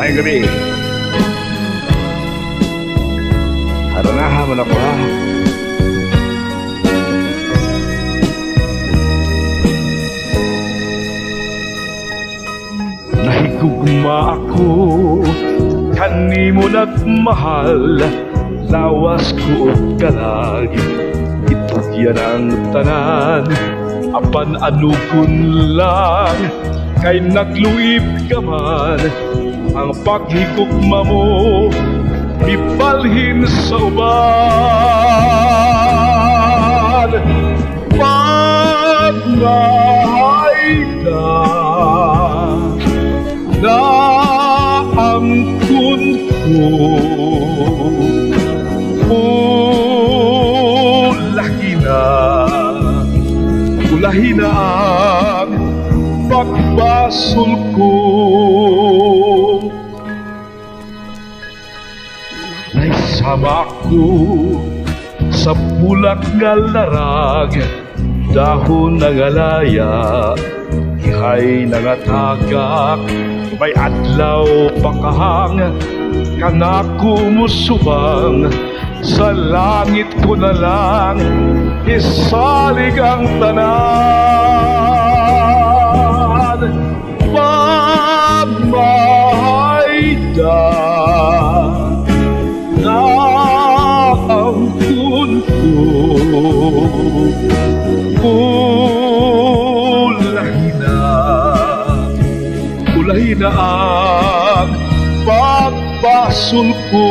Ngayong gabi, haranahan mo na ko ha. Nahigugma ako, kanimo na't mahal, lawas ko o kalag, itugyan ang tanan, apan anukon lang, kay nagluib ka man, ang paghigugma mo, ibalhin sa uban. Pagmahay ka, naangkon ko, ulahi na ang pagbasol ko. Naisama ko sa bulak nga larag, dahon ng alaya, ihay nangatagak, may adlaw pakahang, kanako musubang, sa langit ko na lang isalig ang tanan. Pagmahay ka, naangkon ko, ulahi na ang pagbasol ko.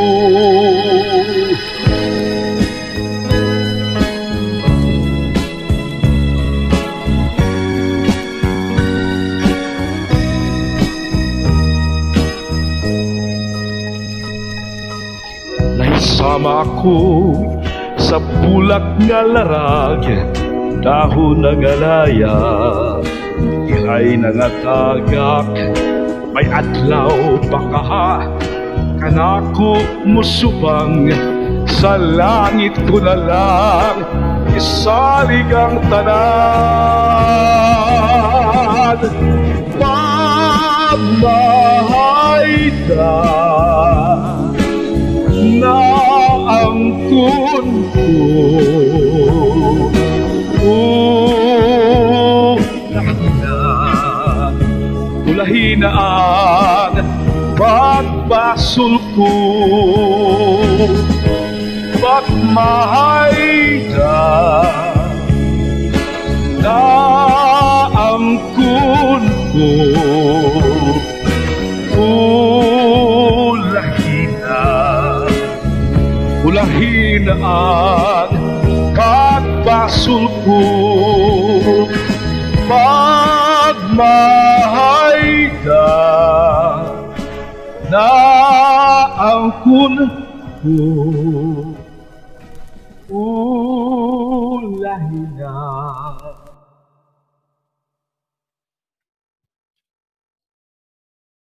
Naisama ko sa bulak nga larag, dahon ng alaya, ihay nangatagak, may adlaw pakaha, kanako musubang, sa langit ko na lang isalig ang tanan. Pagmahay ka, naangkon ko, ulahi na ang pagbasol ko. Pagmahay ka, naangkon ko, ulahi na ang pagbasol ko. Pagmahay ka, naangkon ko, ulahi na